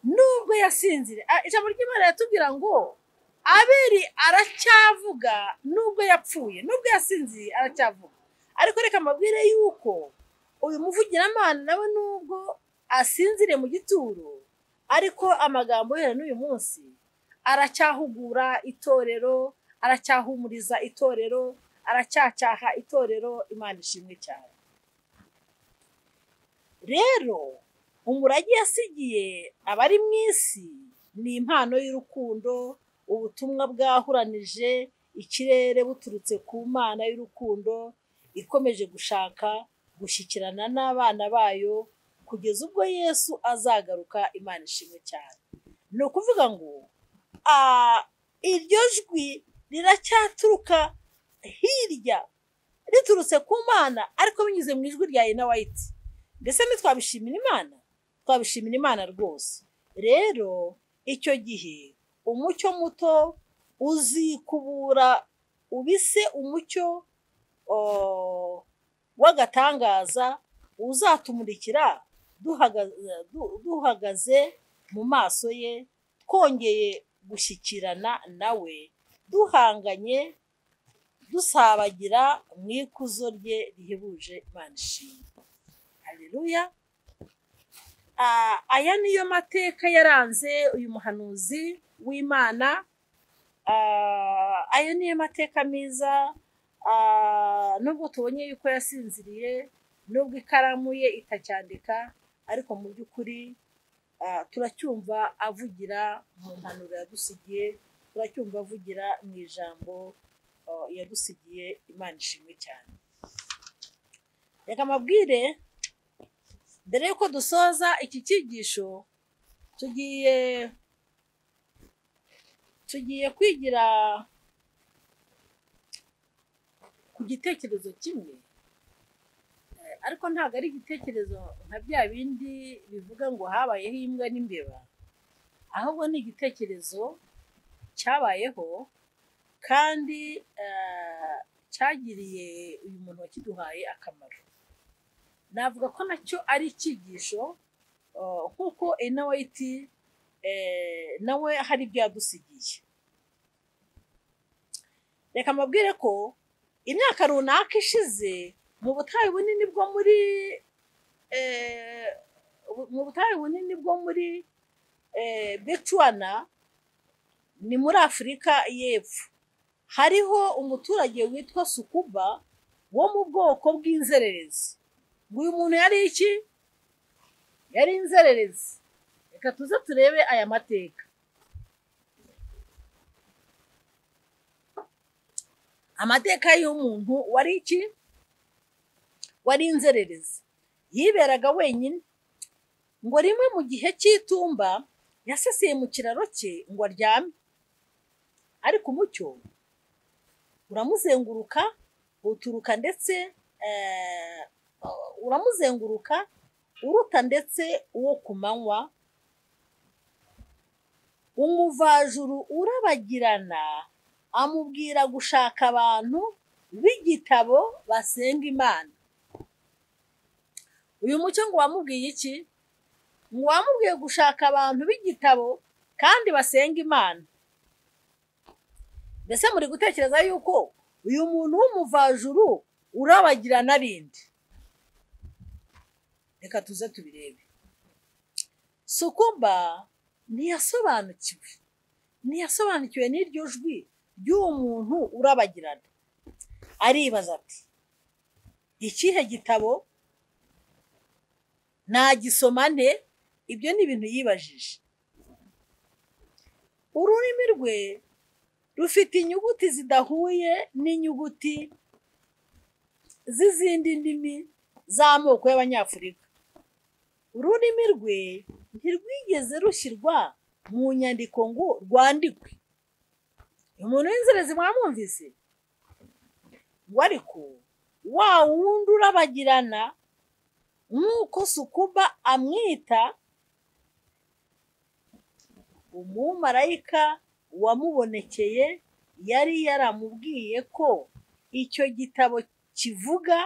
Speaker 2: Nubwo yasinzire, ijambo ry'Imana yatubwira ngo Abeli aracyavuga nubwo yapfuye, nubwo yasinziriye aracyavuga. Ariko reka mbabwire yuko uyu muvugiramana nawe nubwo asinzire mu gituro, ariko amagambo ye n'uyu munsi aracyahugura itorero, aracyahumuriza itorero, aracyacyaha itorero. Imana ishimwe cyane. Rero umurage yasigiye abari mu isi ni impano y'urukundo, ubutumwa bwahuranije ikirere buturutse ku Mana y'urukundo ikomeje gushaka gushyikirana n'abana bayo kugeza ubwo Yesu azagaruka. Imana ishimwe cyane. Ni ukuvuga ngo iryo jwi riracyaturuka hirya riturutse ku Mana ariko binyuze mu ijwi rya Ena White. Mbese ntitwabishimira Imana? Twabishimira Imana rwose. Rero icyo gihe umucyo muto uzikubura ubise umucyo w'agatangaza uzatumurikira duhagaze mu maso ye, twongeye gushyikirana nawe, duhanganye dusabagira mu ikuzo rye rihebuje. Imana ishimwe. Haleluya. Aya niyo mateka yaranze uyu muhanuzi w'Imana. Aya niyo mateka meza, nubwo tubonye yuko yasinziriye, nubwo ikaramu ye itacyandika, ariko mu by'ukuri turacyumva avugira mu mpanuro yadusigiye, turacyumva avugira mu ijambo yadusigiye. Imana ishimwe cyane. Reka mabwire, mbere yuko dusoza iki cyigisho, tugiye kwigira ku gitekerezo kimwe, ariko ntabwo ari igitekerezo nka bya bindi bivuga ngo habayeho imbwa n'imbeba, ahubwo ni igitekerezo cyabayeho kandi cyagiriye uyu muntu wakiduhaye akamaro. Navuga ko nacyo ari icyigisho, nk'uko Ena White nawe hari ibyo yadusigiye. Reka mbabwire ko imyaka runaka ishize mu butayu bunini bwo muri Botswana, ni muri Afurika y'Epfo, hariho umuturage witwa Sukuba wo mu bwoko bw'inzererezi. Uyu muntu yari iki? Yari inzererezi. Reka tuze turebe aya mateka. Amateka y'umuntu wari iki? Wari inzererezi. Yiberaga wenyine, ngo rimwe mu gihe cy'itumba yaseseye mu kiraro cye ngo aryame, ariko umucyo uramuzenguruka uturuka ndetse uramuzenguruka uruta ndetse uwo ku manywa. Umuvajuru urabagirana amubwira gushaka abantu b'igitabo basenga Imana. Uyu mucyo ngo wamubwiye iki? Ngo wamubwiye gushaka abantu b'igitabo kandi basenga Imana. Mbese muri gutekereza yuko uyu muntu w'umuvajuru urabagirana arinde? Reka tuze tubirebe. Sukuba ntiyasobanukiwe n'iryo jwi ry'uwo muntu urabagirana. Aribaza ati, ikihe gitabo? Nagisoma nte? Ibyo ni ibintu yibajije. Ururimi rwe rufite inyuguti zidahuye n'inyuguti z'izindi ndimi z'amoko y'Abanyafurika. Ururimi rwe ntirwigeze rushyirwa mu nyandiko ngo rwandikwe. Umuntu w'inzererezi mwamwumvise? Ngo ariko wa wundi urabagirana nk'uko Sukuba amwita, umumarayika wamubonekeye yari yaramubwiye ko icyo gitabo kivuga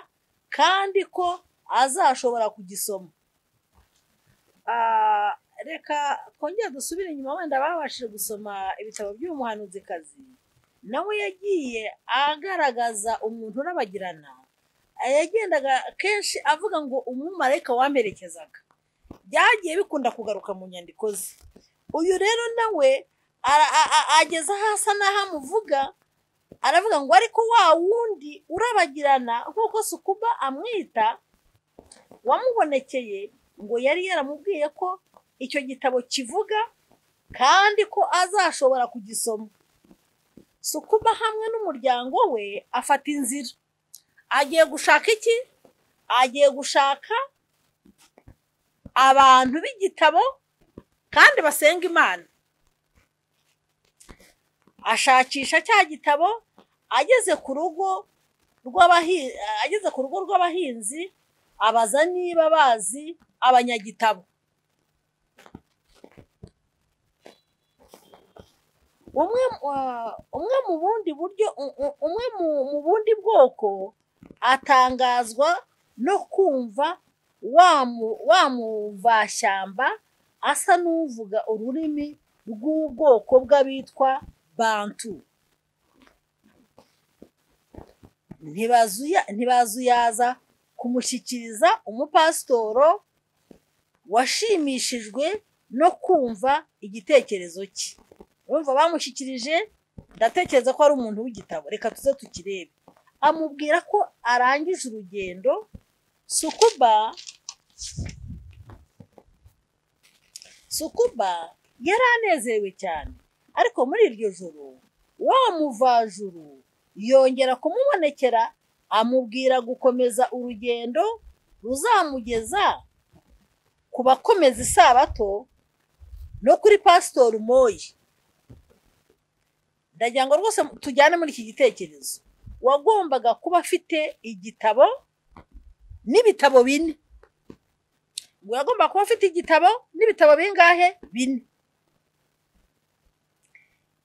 Speaker 2: kandi ko azashobora kugisoma. Reka twongere dusubire inyuma, wenda babashije gusoma ibitabo by'uyu muhanuzikazi. Nawe yagiye agaragaza umuntu urabagirana, yagendaga kenshi avuga ngo umumarayika wamperekezaga. Byagiye bikunda kugaruka mu nyandiko ze. Uyu rero nawe ageze aho asa n'aho amuvuga, aravuga ngo ariko wa wundi urabagirana nk'uko Sukuba amwita wamubonekeye, ngo yari yaramubwiye ko icyo gitabo kivuga kandi ko azashobora kugisoma. Sukuba hamwe n'umuryango we afata inzira. Agiye gushaka iki? Agiye gushaka abantu b'igitabo kandi basenga Imana. ashakisha cya gitabo. Ageze ku rugo rw'abahinzi abaza niba bazi abanyagitabo. umwe mu bundi bwoko atangazwa no kumva wa muvashyamba asa n'uvuga ururimi rw'ubwoko bw'abitwa Bantu. Ntibazuyaza kumushyikiriza umupasitoro washimishijwe no kumva igitekerezo cye. Urumva bamushyikirije, ndatekereza ko ari umuntu w'igitabo, reka tuze tukirebe. Amubwira ko arangije urugendo. Sukuba yari anezerewe cyane, ariko muri iryo joro wa muvajuru yongera kumubonekera, amubwira gukomeza urugendo ruzamugeza ku bakomeza isabato no kuri Pasitori Moyi. Ndagira ngo rwose tujyane muri iki gitekerezo. Wagombaga kuba afite igitabo n'ibitabo 4. Wagombaga kuba afite igitabo n'ibitabo bingahe? 4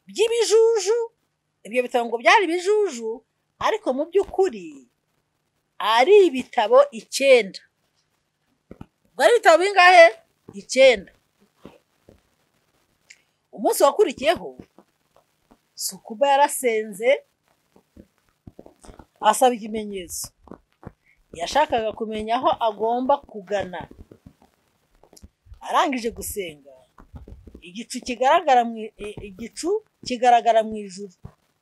Speaker 2: by'ibijuju. Ibyo bitabo ngo byari bijuju, ariko mu by'ukuri ari ibitabo 9. Bari ibitabo bingahe? 9. Umunsi wakurikiyeho Sukuba yarasenze asaba ikimenyetso. Yashakaga kumenya aho agomba kugana. Arangije gusenga, igicu kigaragara mu ijuru.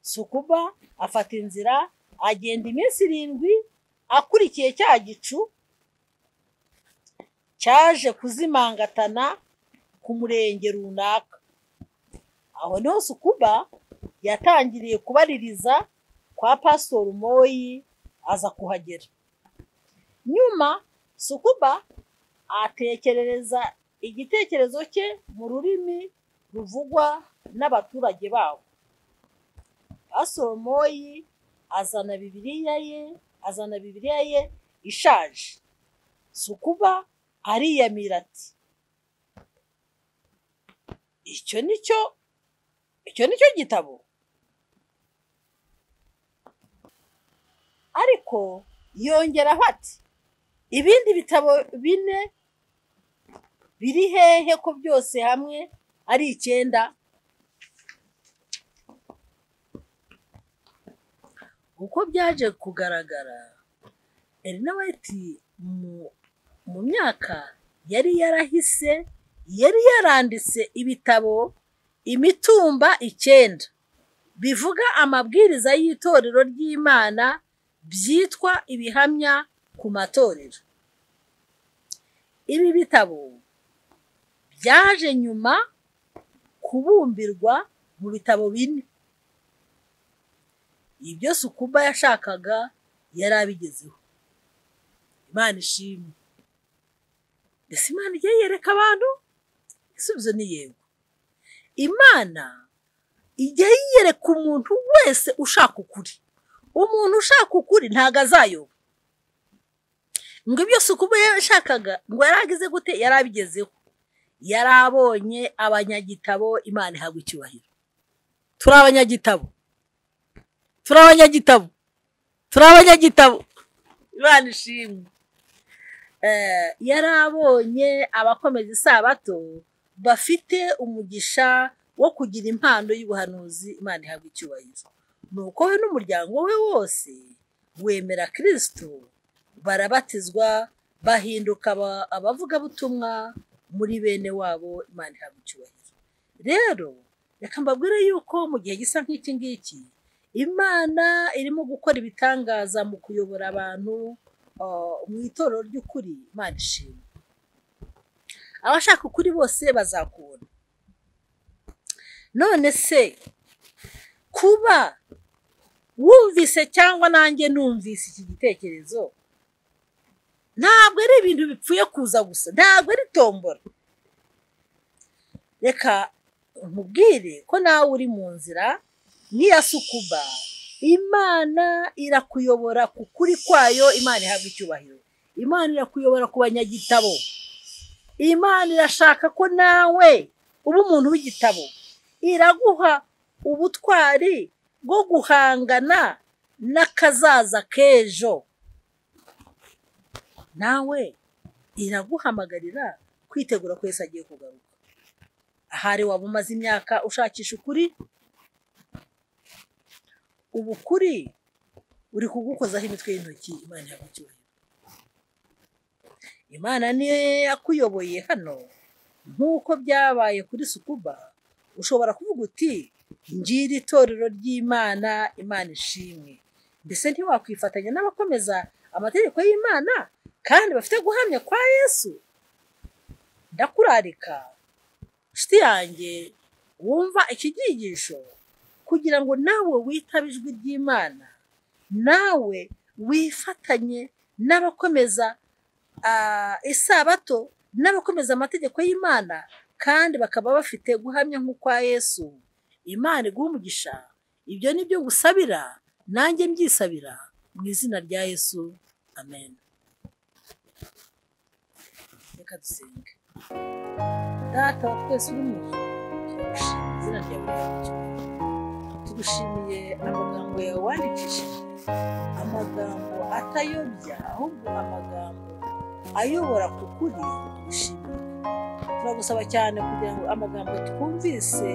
Speaker 2: Sukuba afata inzira, agenda iminsi 7 akurikiye cya gicu cyaje kuzimangatana ku murenge runaka. Aho niho Sukuba yatangiriye kubaririza kwa Pasitori Moyi, aza kuhagera. Nyuma Sukuba atekerereza igitekerezo cye mu rurimi ruvugwa n'abaturage babo. Pasitori Moyi azana Bibiliya ye ishaje. Sukuba ariyamira ati, icyo nicyo gitabo. Ariko yongeraho ati, ibindi bitabo 4 biri hehe ko byose hamwe ari 9? Uko byaje kugaragara, Ellen White mu myaka yari yarahise yari yaranditse ibitabo imitumba 9 bivuga amabwiriza y'itorero ry'Imana, byitwa ibihamya ku matorero. Ibi bitabo byaje nyuma kubumbirwa mu bitabo 4. Ibyo Sukuba yashakaga yari abigezeho. Imana ishimwe. Ese Imana igiye yereka abantu? Isubizo ni yego. Imana ijya yiyereka umuntu wese ushaka ukuri. Umuntu ushaka ukuri ntago azayoba. Ngo ibyo Sukuba yashakaga ngo yaragize gute? Yarabigezeho. Yarabonye abanyagitabo. Imana ihabwa icyubahiro. Turi abanyagitabo. Imana ishimwe. Yarabonye abakomeza isabato bafite umugisha wo kugira impano y'ubuhanuzi. Imana ihabwa icyubahiro. Nuko we n'umuryango we wose wemera Kristo, barabatizwa, bahinduka abavugabutumwa muri bene wabo. Imana ihabwa icyubahiro. Rero reka mbabwire yuko mu gihe gisa nk'iki ngiki Imana irimo gukora ibitangaza mu kuyobora abantu mu itorero ry'ukuri. Imana ishimwe. Abashaka ukuri bose bazakubona. None se kuba wumvise cyangwa nanjye numvise iki gitekerezo, ntabwo ari ibintu bipfuye kuza gusa, ntabwo ari tombora. Reka nkubwire ko nawe uri mu nzira n'iya sukuba. Imana irakuyobora ku kuri kwayo, Imana ihabwa icyubahiro. Imana irakuyobora ku banyagitabo. Imana irashaka ko nawe uba umuntu w'igitabo. Iraguha ubutwari bwo guhangana n'akazaza k'ejo. Nawe iraguhamagarira kwitegura ko Yesu agiye kugaruka. Ahari waba umaze imyaka ushakisha ukuri, ubu kuri uri kugukozaho imitwe y'intoki. Imana ihabwa icyubahiro. Imana niyo yakuyoboye hano nk'uko byabaye kuri sukuba. Ushobora kuvuga uti ngira itorero ry'Imana, Imana ishimwe. Mbese ntiwakwifatanya n'abakomeza amategeko y'Imana kandi bafite guhamya kwa Yesu? Ndakurarika nshuti yanjye wumva iki cyigisho, kugira ngo nawe witabe ijwi ry'Imana, nawe wifatanye n'abakomeza isabato, n'abakomeza amategeko y'Imana, kandi bakaba bafite guhamya nk'ukwa Yesu. Imana iguhe umugisha. Ibyo ni byo ngusabira, nanjye mbyisabira mu izina rya Yesu. Amen. Reka dusenge. Data wa twese uri mu ijuru, turagushimiye izina ryawe ryawe. Tugushimiye amagambo yawe wandikishije, amagambo atayobya, ahubwo amagambo ayobora ku kuri. Tugushimiye. Turagusaba cyane kugira ngo amagambo twumvise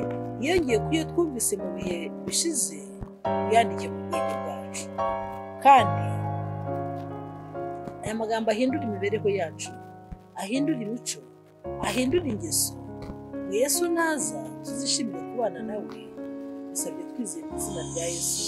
Speaker 2: yongeye kuyo twumvise mu bihe bishize yandike mu bwenge bwacu, kandi aya magambo ahindura imibereho yacu, ahindura imico, ahindura ingeso. Ngo Yesu naza tuzishimire kubana nawe. Bisabye twizeye mu izina rya Yesu.